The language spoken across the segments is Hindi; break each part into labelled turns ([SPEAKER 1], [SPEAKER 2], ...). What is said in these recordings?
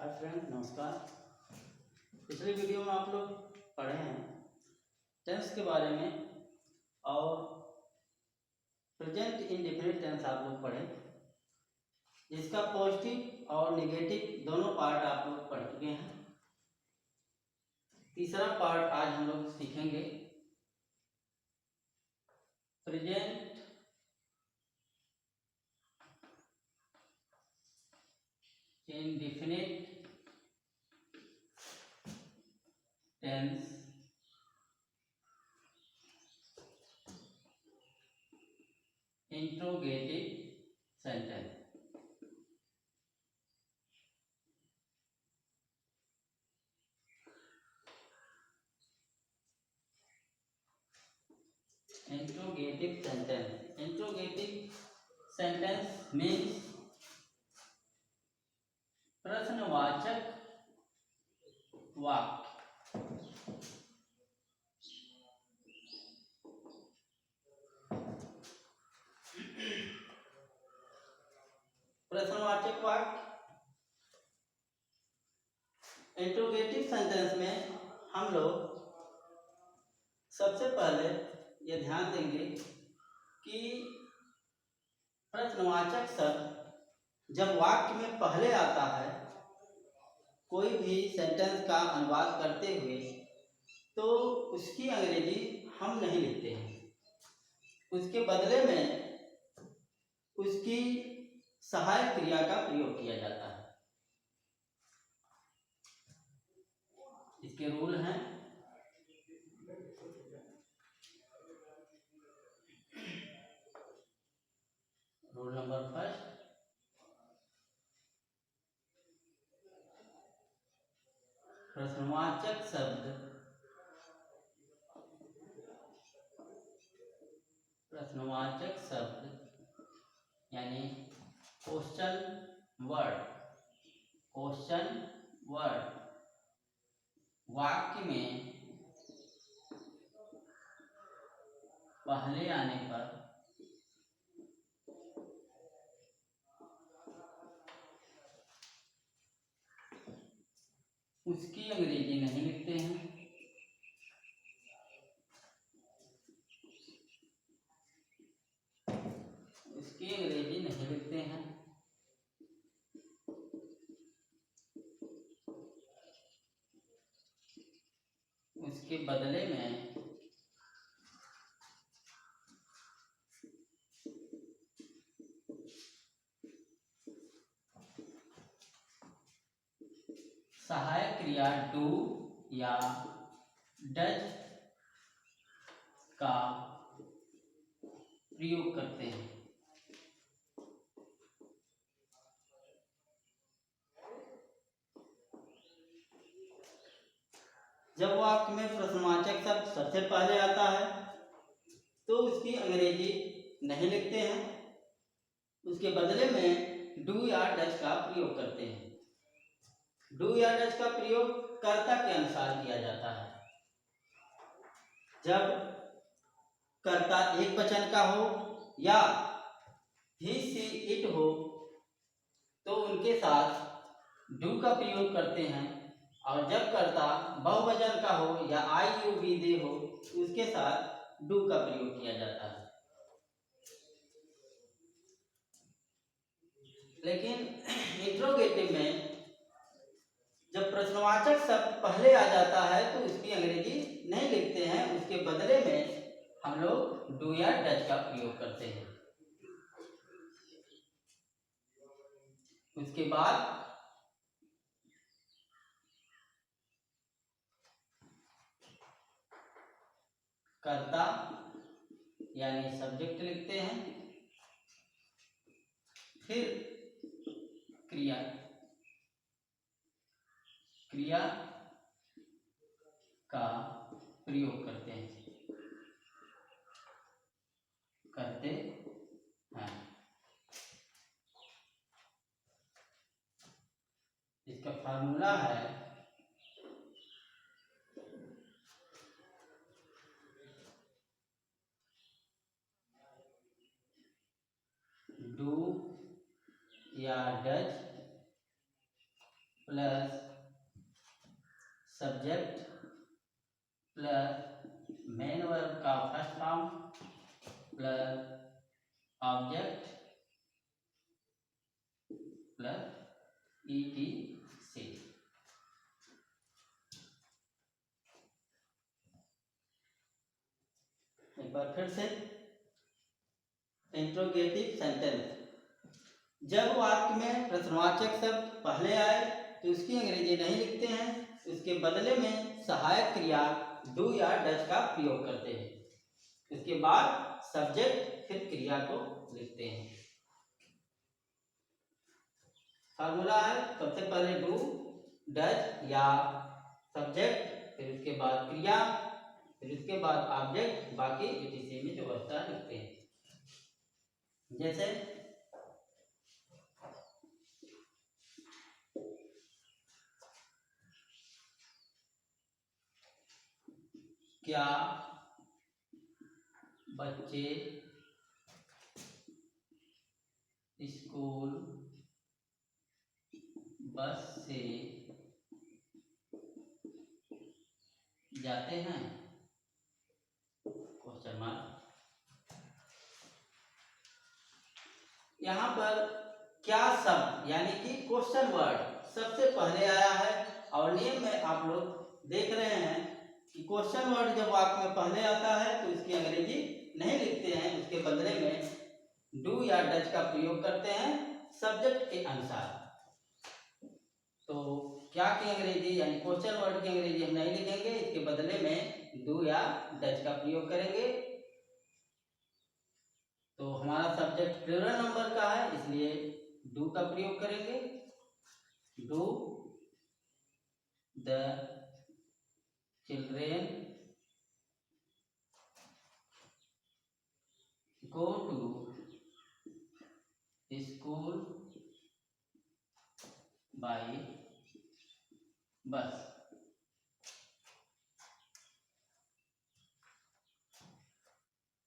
[SPEAKER 1] हाय फ्रेंड, नमस्कार। पिछले वीडियो में आप लोग पढ़े हैं टेंस के बारे में और प्रेजेंट इंडेफिनिट टेंस आप लोग पढ़े, जिसका पॉजिटिव और नेगेटिव दोनों पार्ट आप लोग पढ़ चुके हैं। तीसरा पार्ट आज हम लोग सीखेंगे present indefinite tense interrogative sentence. Interrogative sentence. Interrogative sentence means प्रश्नवाचक वाक्य। प्रश्नवाचक वाक्य इंट्रोगेटिव सेंटेंस में हम लोग सबसे पहले ये ध्यान देंगे कि प्रश्नवाचक शब्द जब वाक्य में पहले आता है, कोई भी सेंटेंस का अनुवाद करते हुए, तो उसकी अंग्रेजी हम नहीं लिखते हैं। उसके बदले में उसकी सहायक क्रिया का प्रयोग किया जाता है। इसके रूल हैं। रूल नंबर फर्स्ट, प्रश्नवाचक शब्द यानी क्वेश्चन वर्ड वाक्य में पहले आने पर उसकी अंग्रेजी नहीं लिखते हैं। उसके बदले में सहायक क्रिया डू या डज का प्रयोग करते हैं। जब वाक्य में प्रश्नवाचक शब्द सबसे पहले आता है तो उसकी अंग्रेजी नहीं लिखते हैं। उसके बदले में डू या डज का प्रयोग करते हैं। डू या डज का प्रयोग कर्ता के अनुसार किया जाता है। जब कर्ता एक वचन का हो या ही सी इट हो तो उनके साथ डू का प्रयोग करते हैं, और जब कर्ता बहुवचन का हो या आई यू वी दे हो तो उसके साथ डू का प्रयोग किया जाता है। लेकिन इंट्रोगेटिव में जब प्रश्नवाचक शब्द पहले आ जाता है तो उसकी अंग्रेजी नहीं लिखते हैं। उसके बदले में हम लोग डू या डज का प्रयोग करते हैं। उसके बाद कर्ता यानी सब्जेक्ट लिखते हैं, फिर क्रिया का प्रयोग करते हैं। इसका फार्मूला है डू या does plus subject plus main verb का first form plus object plus ETC। एक बार फिर से इंट्रोगेटिव सेंटेंस। जब वाक्य में प्रश्नवाचक शब्द पहले आए तो उसकी अंग्रेजी नहीं लिखते हैं, उसके बदले में सहायक क्रिया डू या डज का प्रयोग करते हैं। उसके बाद सब्जेक्ट फिर क्रिया को लिखते हैं। फार्मूला है, सबसे पहले डू डज या सब्जेक्ट, फिर उसके बाद क्रिया, फिर उसके बाद ऑब्जेक्ट, बाकी ETC में व्यवस्था लिखते हैं। जैसे क्या बच्चे स्कूल बस से जाते हैं? Question mark. यहाँ पर क्या शब्द यानी कि क्वेश्चन वर्ड सबसे पहले आया है, और नियम में आप लोग देख रहे हैं कि क्वेश्चन वर्ड जब वाक्य में पहले आता है तो इसकी अंग्रेजी नहीं लिखते हैं, उसके बदले में डू या डज का प्रयोग करते हैं सब्जेक्ट के अनुसार। तो क्या की अंग्रेजी यानी क्वेश्चन वर्ड की अंग्रेजी हम नहीं लिखेंगे, इसके बदले में डू या डज का प्रयोग करेंगे। तो हमारा सब्जेक्ट प्लूरल नंबर का है, इसलिए डू का प्रयोग करेंगे। Do the children go to school by bus.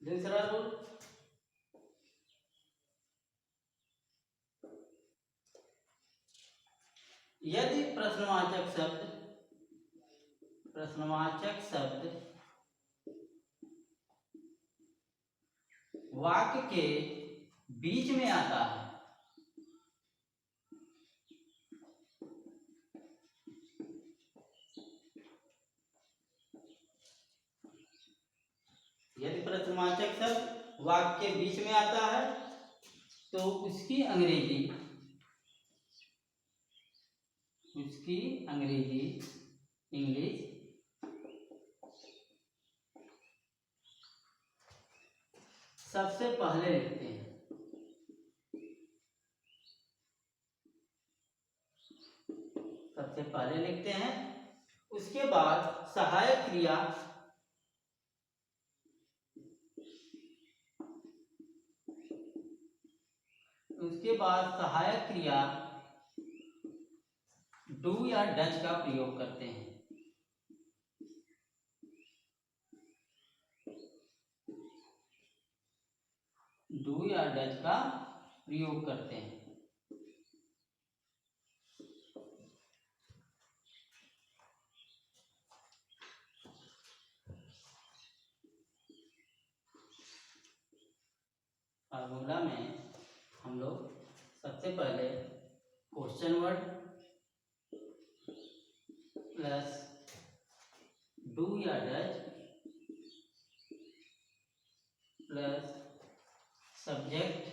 [SPEAKER 1] दूसरा रूल, यदि प्रश्नवाचक शब्द वाक्य के बीच में आता है, यदि प्रश्नवाचक शब्द वाक्य के बीच में आता है तो उसकी अंग्रेजी इंग्लिश सबसे पहले लिखते हैं। सबसे पहले लिखते हैं, उसके बाद सहायक क्रिया डू या डज का प्रयोग करते हैं। डू या डज का प्रयोग करते हैं। फार्मूला में हम लोग सबसे पहले क्वेश्चन वर्ड प्लस डू या does plus subject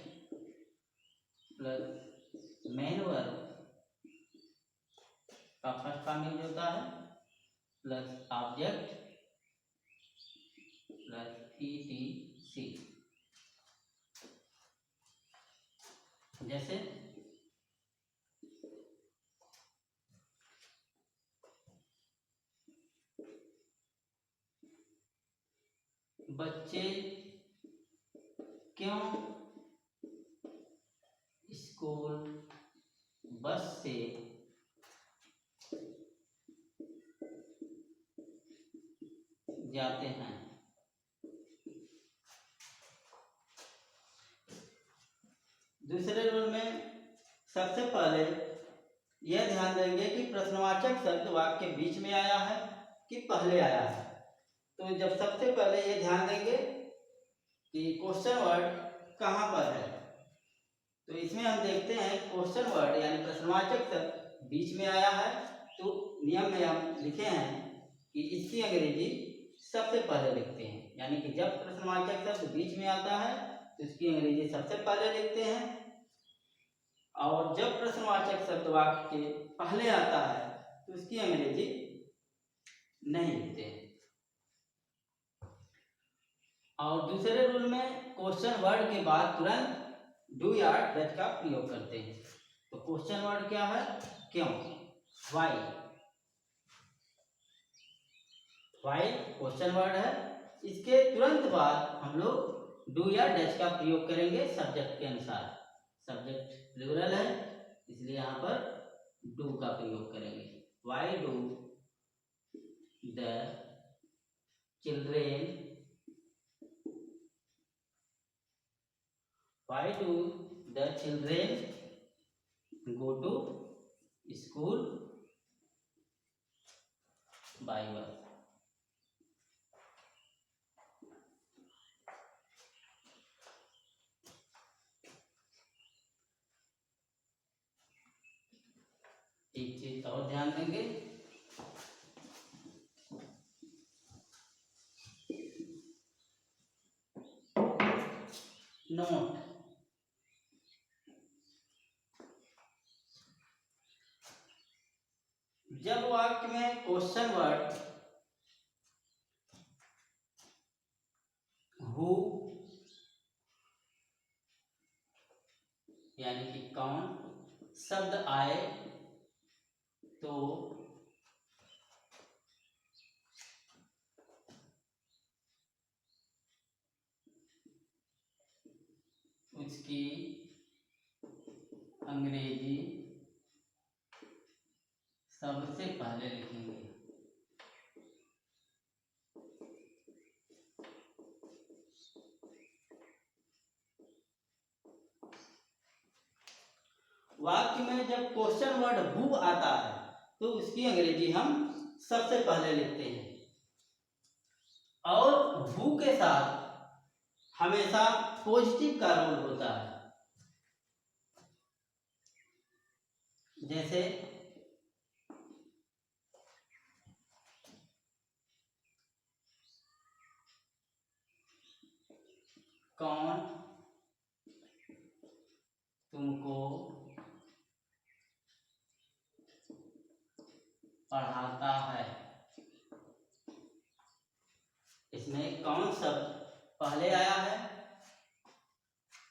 [SPEAKER 1] plus main verb का फर्स्ट फॉर्म यूज होता है प्लस ऑब्जेक्ट प्लस ETC। जैसे बच्चे क्यों स्कूल बस से जाते हैं? दूसरे रूल में सबसे पहले यह ध्यान देंगे कि प्रश्नवाचक शब्द वाक्य के बीच में आया है कि पहले आया है। तो जब सबसे पहले ये ध्यान देंगे कि क्वेश्चन वर्ड कहाँ पर है, तो इसमें हम देखते हैं क्वेश्चन वर्ड यानी प्रश्नवाचक शब्द बीच में आया है, तो नियम में हम लिखे हैं कि इसकी अंग्रेजी सबसे पहले लिखते हैं। यानी कि जब प्रश्नवाचक शब्द बीच में आता है तो इसकी अंग्रेजी सबसे पहले लिखते हैं, और जब प्रश्नवाचक शब्द वाक्य के पहले आता है तो उसकी अंग्रेजी नहीं लिखते हैं। और दूसरे रूल में क्वेश्चन वर्ड के बाद तुरंत डू या डज का प्रयोग करते हैं। तो क्वेश्चन वर्ड क्या है? क्यों, व्हाई। व्हाई क्वेश्चन वर्ड है, इसके तुरंत बाद हम लोग डू या डज का प्रयोग करेंगे सब्जेक्ट के अनुसार। सब्जेक्ट प्लूरल है इसलिए यहाँ पर डू का प्रयोग करेंगे। Why do the children, why do the children go to school by bus? एक चीज और ध्यान देंगे, नोट। जब वाक्य में क्वेश्चन वर्ड हु यानी कि कौन शब्द आए तो उसकी अंग्रेजी सबसे पहले लिखेंगे। वाक्य में जब क्वेश्चन वर्ड हु आता है तो उसकी अंग्रेजी हम सबसे पहले लिखते हैं, और हु के साथ हमेशा पॉजिटिव का रोल होता है। जैसे कौन तुमको पढ़ाता है, इसमें कौन शब्द पहले आया है।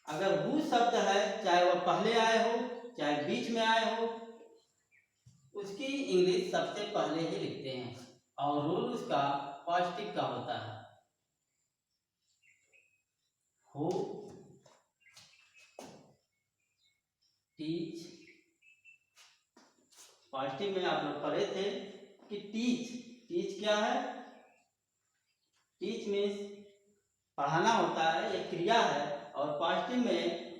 [SPEAKER 1] अगर हु शब्द है, चाहे वह पहले आए हो चाहे बीच में आए हो, उसकी इंग्लिश सबसे पहले ही लिखते हैं, और रूल उसका पॉजिटिव का होता है। हु टीच, पॉजिटिव में आप लोग पढ़े थे कि टीच, टीच क्या है? टीच मीन्स पढ़ाना होता है, एक क्रिया है, और पॉजिटिव में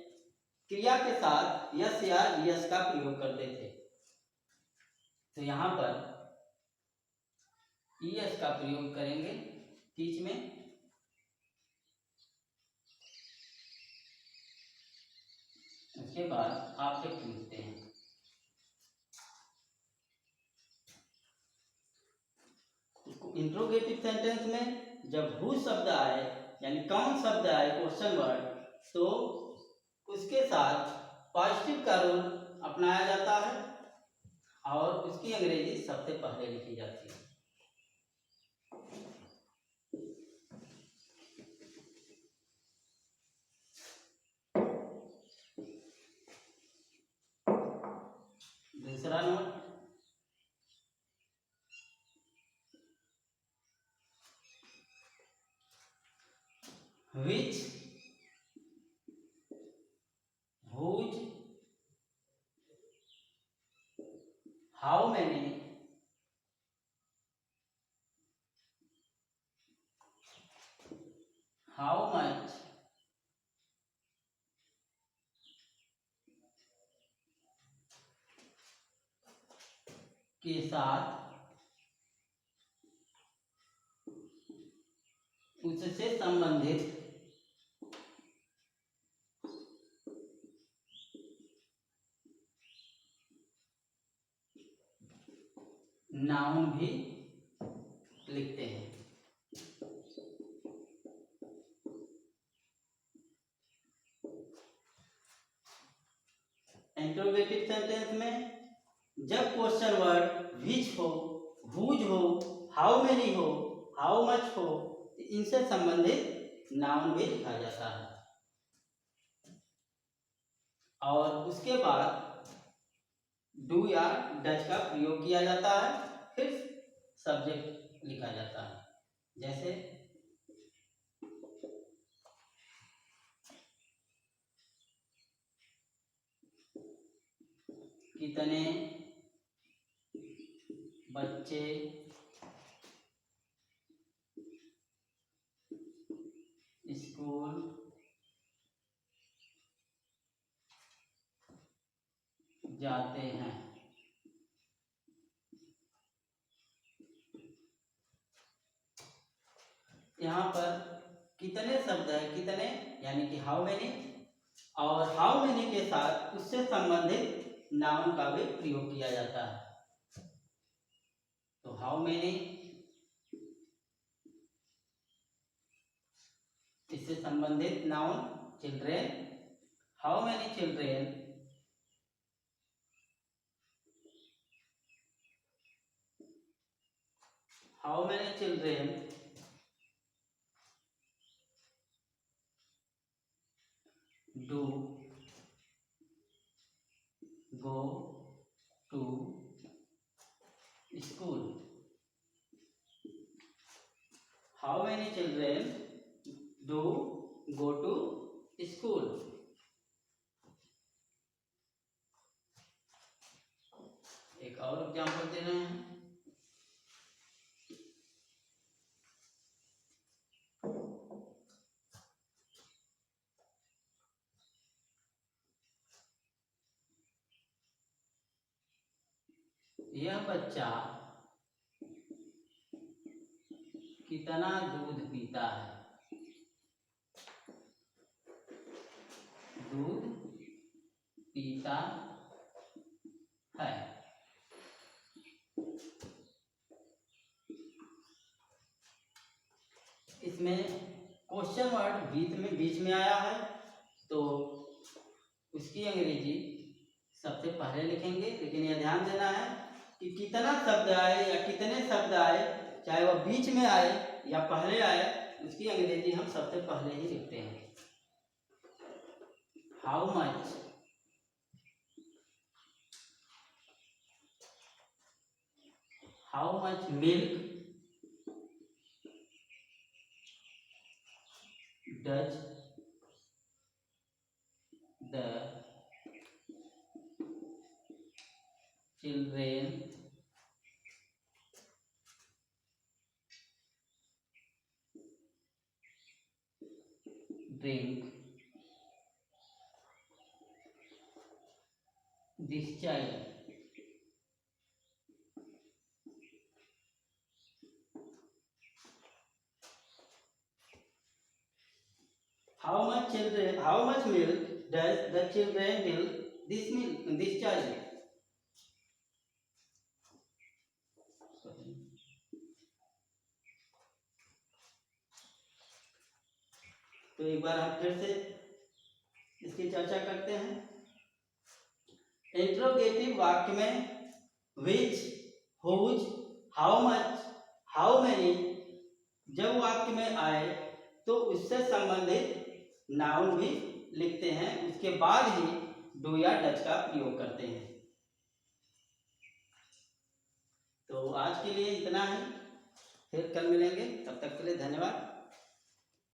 [SPEAKER 1] क्रिया के साथ यस या यस का प्रयोग करते थे। तो यहाँ पर ईएस का प्रयोग करेंगे टीच में। उसके बाद ऑब्जेक्ट लिखते हैं। इंट्रोगेटिव सेंटेंस में जब हु शब्द आए यानी कौन शब्द आए क्वेश्चन वर्ड, तो उसके साथ पॉजिटिव का रूल अपनाया जाता है और उसकी अंग्रेजी सबसे पहले लिखी जाती है। दूसरा note, which, whose, how many, how much, के साथ उससे संबंधित नाउन भी लिखते हैं। इंट्रोगेटिव सेंटेंस में जब क्वेश्चन वर्ड विच हो, हुज हो, हाउ मेनी हो, हाउ मच हो, इनसे संबंधित नाउन भी लिखा जाता है। और उसके बाद डू या डज का प्रयोग किया जाता है, फिर सब्जेक्ट लिखा जाता है। जैसे कितने बच्चे स्कूल जाते हैं। यहाँ पर कितने शब्द है, कितने यानी कि हाउ मेनी, और हाउ मेनी के साथ उससे संबंधित नाउन का भी प्रयोग किया जाता है। तो हाउ मेनी, इससे संबंधित noun children, how many children, how many children do go to school, how many children do go to school। एक और एग्जांपल दे रहे हैं। यह बच्चा कितना दूध पीता है, दूध पीता है। इसमें क्वेश्चन वर्ड बीच में आया है, तो उसकी अंग्रेजी सबसे पहले लिखेंगे। लेकिन यह ध्यान देना है कि कितना शब्द आए या कितने शब्द आए, चाहे वह बीच में आए या पहले आए, उसकी अंग्रेजी हम सबसे पहले ही लिखते हैं। How much, how much milk does the children drink this child। How much milk does the children milk this child। तो एक बार हम फिर से इसकी चर्चा करते हैं। इंट्रोगेटिव वाक्य में which, whose, how much, how many जब वाक्य में आए तो उससे संबंधित नाउन भी लिखते हैं, उसके बाद ही डू या डज का प्रयोग करते हैं। तो आज के लिए इतना ही, फिर कल मिलेंगे, तब तक के लिए धन्यवाद।